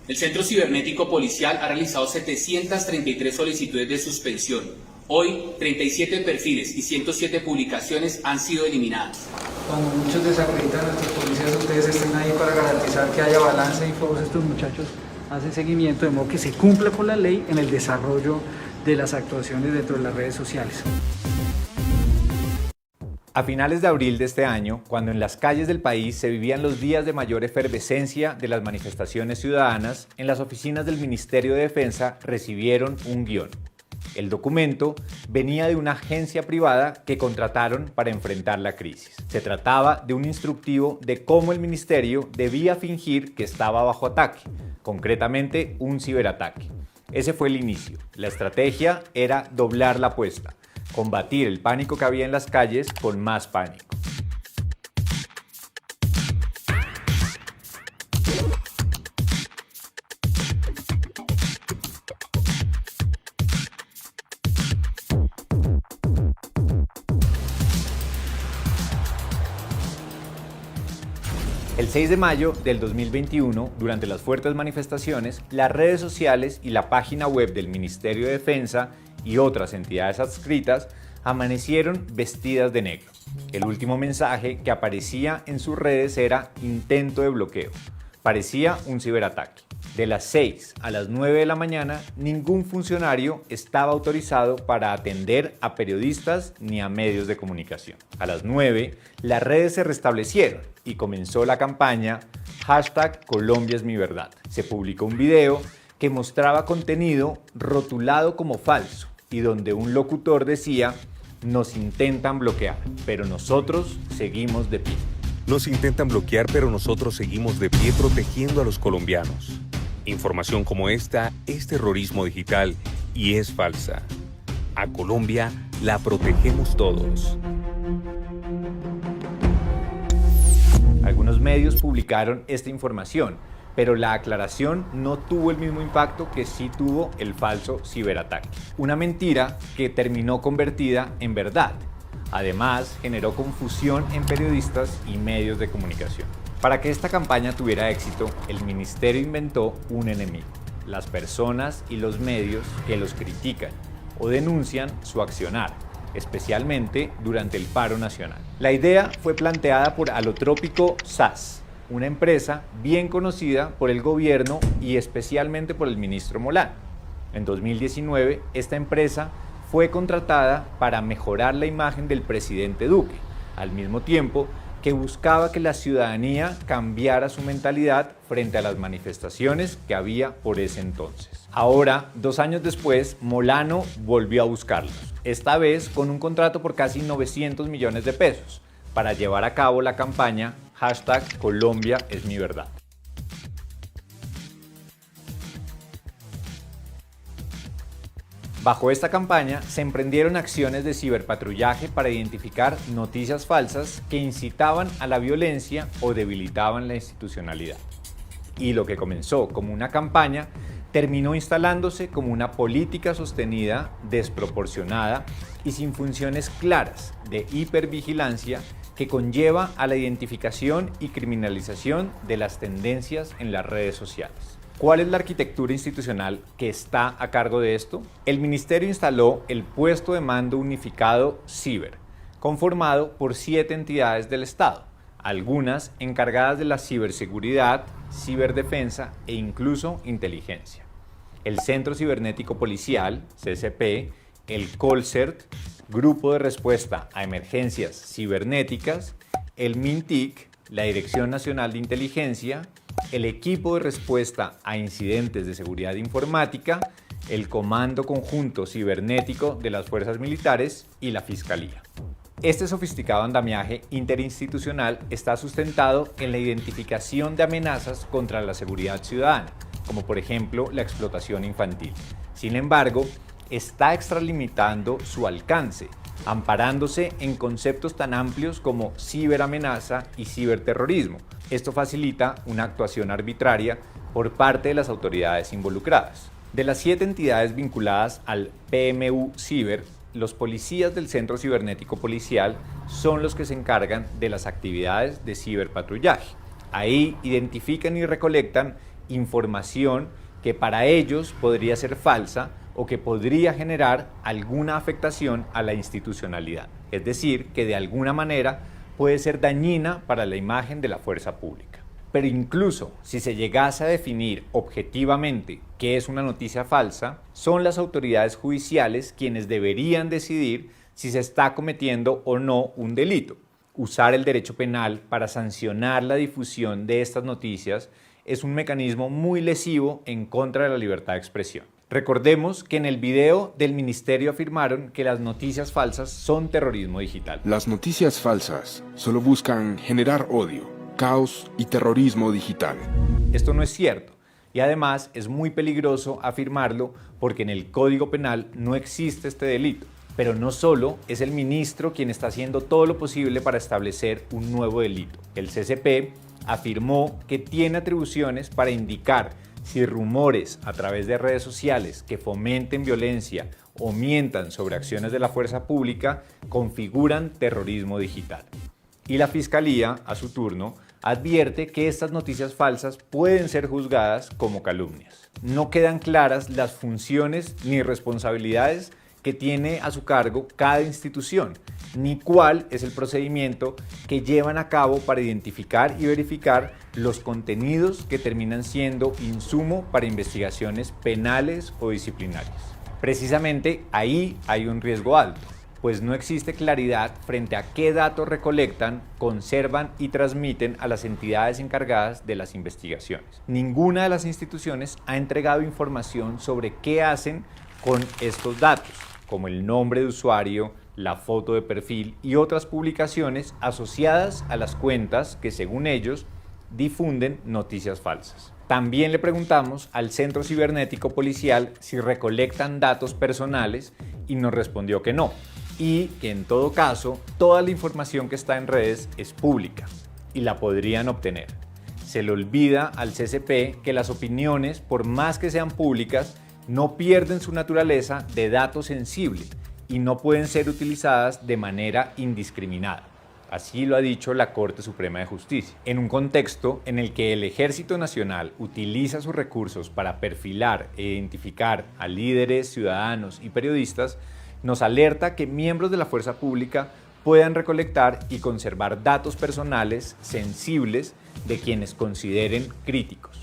El Centro Cibernético Policial ha realizado 733 solicitudes de suspensión. Hoy, 37 perfiles y 107 publicaciones han sido eliminadas. Cuando muchos desacreditan a nuestros policías, ustedes estén ahí para garantizar que haya balance y todos estos muchachos hacen seguimiento de modo que se cumpla con la ley en el desarrollo de las actuaciones dentro de las redes sociales. A finales de abril de este año, cuando en las calles del país se vivían los días de mayor efervescencia de las manifestaciones ciudadanas, en las oficinas del Ministerio de Defensa recibieron un guión. El documento venía de una agencia privada que contrataron para enfrentar la crisis. Se trataba de un instructivo de cómo el ministerio debía fingir que estaba bajo ataque, concretamente un ciberataque. Ese fue el inicio. La estrategia era doblar la apuesta, combatir el pánico que había en las calles con más pánico. El 6 de mayo del 2021, durante las fuertes manifestaciones, las redes sociales y la página web del Ministerio de Defensa y otras entidades adscritas amanecieron vestidas de negro. El último mensaje que aparecía en sus redes era intento de bloqueo. Parecía un ciberataque. De las 6 a las 9 de la mañana, ningún funcionario estaba autorizado para atender a periodistas ni a medios de comunicación. A las 9, las redes se restablecieron y comenzó la campaña #ColombiaEsMiVerdad. Se publicó un video que mostraba contenido rotulado como falso y donde un locutor decía: nos intentan bloquear, pero nosotros seguimos de pie. Nos intentan bloquear, pero nosotros seguimos de pie protegiendo a los colombianos. Información como esta es terrorismo digital y es falsa. A Colombia la protegemos todos. Algunos medios publicaron esta información, pero la aclaración no tuvo el mismo impacto que sí tuvo el falso ciberataque. Una mentira que terminó convertida en verdad. Además, generó confusión en periodistas y medios de comunicación. Para que esta campaña tuviera éxito, el ministerio inventó un enemigo: las personas y los medios que los critican o denuncian su accionar, especialmente durante el paro nacional. La idea fue planteada por Alotrópico SAS, una empresa bien conocida por el gobierno y especialmente por el ministro Molano. En 2019, esta empresa fue contratada para mejorar la imagen del presidente Duque, al mismo tiempo que buscaba que la ciudadanía cambiara su mentalidad frente a las manifestaciones que había por ese entonces. Ahora, 2 años después, Molano volvió a buscarlos, esta vez con un contrato por casi 900 millones de pesos, para llevar a cabo la campaña #ColombiaEsMiVerdad. Bajo esta campaña se emprendieron acciones de ciberpatrullaje para identificar noticias falsas que incitaban a la violencia o debilitaban la institucionalidad. Y lo que comenzó como una campaña terminó instalándose como una política sostenida, desproporcionada y sin funciones claras de hipervigilancia que conlleva a la identificación y criminalización de las tendencias en las redes sociales. ¿Cuál es la arquitectura institucional que está a cargo de esto? El ministerio instaló el puesto de mando unificado Ciber, conformado por 7 entidades del Estado, algunas encargadas de la ciberseguridad, ciberdefensa e incluso inteligencia. El Centro Cibernético Policial, CCP, el COLCERT, Grupo de Respuesta a Emergencias Cibernéticas, el MINTIC, la Dirección Nacional de Inteligencia, el Equipo de Respuesta a Incidentes de Seguridad Informática, el Comando Conjunto Cibernético de las Fuerzas Militares y la Fiscalía. Este sofisticado andamiaje interinstitucional está sustentado en la identificación de amenazas contra la seguridad ciudadana, como por ejemplo la explotación infantil. Sin embargo, está extralimitando su alcance, amparándose en conceptos tan amplios como ciberamenaza y ciberterrorismo. Esto facilita una actuación arbitraria por parte de las autoridades involucradas. De las 7 entidades vinculadas al PMU Ciber, los policías del Centro Cibernético Policial son los que se encargan de las actividades de ciberpatrullaje. Ahí identifican y recolectan información que para ellos podría ser falsa o que podría generar alguna afectación a la institucionalidad. Es decir, que de alguna manera puede ser dañina para la imagen de la fuerza pública. Pero incluso si se llegase a definir objetivamente qué es una noticia falsa, son las autoridades judiciales quienes deberían decidir si se está cometiendo o no un delito. Usar el derecho penal para sancionar la difusión de estas noticias es un mecanismo muy lesivo en contra de la libertad de expresión. Recordemos que en el video del ministerio afirmaron que las noticias falsas son terrorismo digital. Las noticias falsas solo buscan generar odio, caos y terrorismo digital. Esto no es cierto y además es muy peligroso afirmarlo porque en el Código Penal no existe este delito. Pero no solo es el ministro quien está haciendo todo lo posible para establecer un nuevo delito. El CCP afirmó que tiene atribuciones para indicar si rumores a través de redes sociales que fomenten violencia o mientan sobre acciones de la fuerza pública configuran terrorismo digital. Y la Fiscalía, a su turno, advierte que estas noticias falsas pueden ser juzgadas como calumnias. No quedan claras las funciones ni responsabilidades que tiene a su cargo cada institución, ni cuál es el procedimiento que llevan a cabo para identificar y verificar los contenidos que terminan siendo insumo para investigaciones penales o disciplinarias. Precisamente ahí hay un riesgo alto, pues no existe claridad frente a qué datos recolectan, conservan y transmiten a las entidades encargadas de las investigaciones. Ninguna de las instituciones ha entregado información sobre qué hacen con estos datos, como el nombre de usuario, la foto de perfil y otras publicaciones asociadas a las cuentas que, según ellos, difunden noticias falsas. También le preguntamos al Centro Cibernético Policial si recolectan datos personales y nos respondió que no, y que en todo caso toda la información que está en redes es pública y la podrían obtener. Se le olvida al CCP que las opiniones, por más que sean públicas, no pierden su naturaleza de dato sensible y no pueden ser utilizadas de manera indiscriminada. Así lo ha dicho la Corte Suprema de Justicia. En un contexto en el que el Ejército Nacional utiliza sus recursos para perfilar e identificar a líderes, ciudadanos y periodistas, nos alerta que miembros de la fuerza pública puedan recolectar y conservar datos personales sensibles de quienes consideren críticos.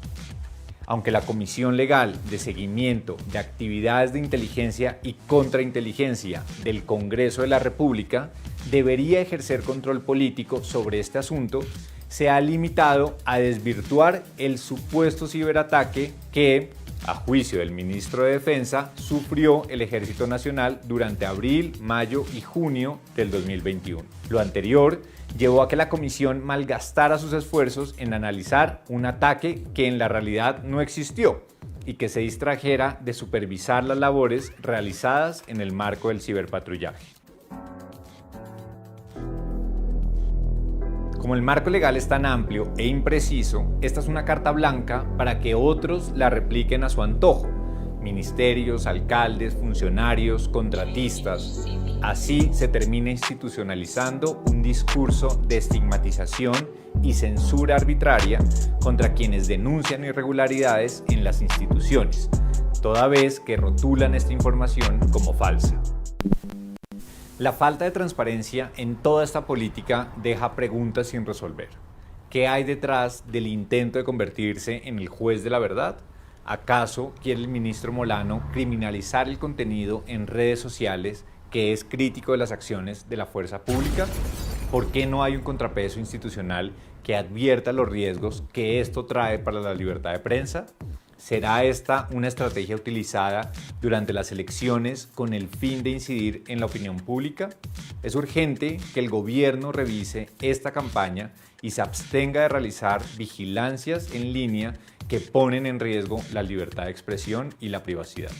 Aunque la Comisión Legal de Seguimiento de Actividades de Inteligencia y Contrainteligencia del Congreso de la República debería ejercer control político sobre este asunto, se ha limitado a desvirtuar el supuesto ciberataque que, a juicio del ministro de Defensa, sufrió el Ejército Nacional durante abril, mayo y junio del 2021. Lo anterior llevó a que la comisión malgastara sus esfuerzos en analizar un ataque que en la realidad no existió y que se distrajera de supervisar las labores realizadas en el marco del ciberpatrullaje. Como el marco legal es tan amplio e impreciso, esta es una carta blanca para que otros la repliquen a su antojo. Ministerios, alcaldes, funcionarios, contratistas. Así se termina institucionalizando un discurso de estigmatización y censura arbitraria contra quienes denuncian irregularidades en las instituciones, toda vez que rotulan esta información como falsa. La falta de transparencia en toda esta política deja preguntas sin resolver. ¿Qué hay detrás del intento de convertirse en el juez de la verdad? ¿Acaso quiere el ministro Molano criminalizar el contenido en redes sociales que es crítico de las acciones de la fuerza pública? ¿Por qué no hay un contrapeso institucional que advierta los riesgos que esto trae para la libertad de prensa? ¿Será esta una estrategia utilizada durante las elecciones con el fin de incidir en la opinión pública? Es urgente que el gobierno revise esta campaña y se abstenga de realizar vigilancias en línea que ponen en riesgo la libertad de expresión y la privacidad.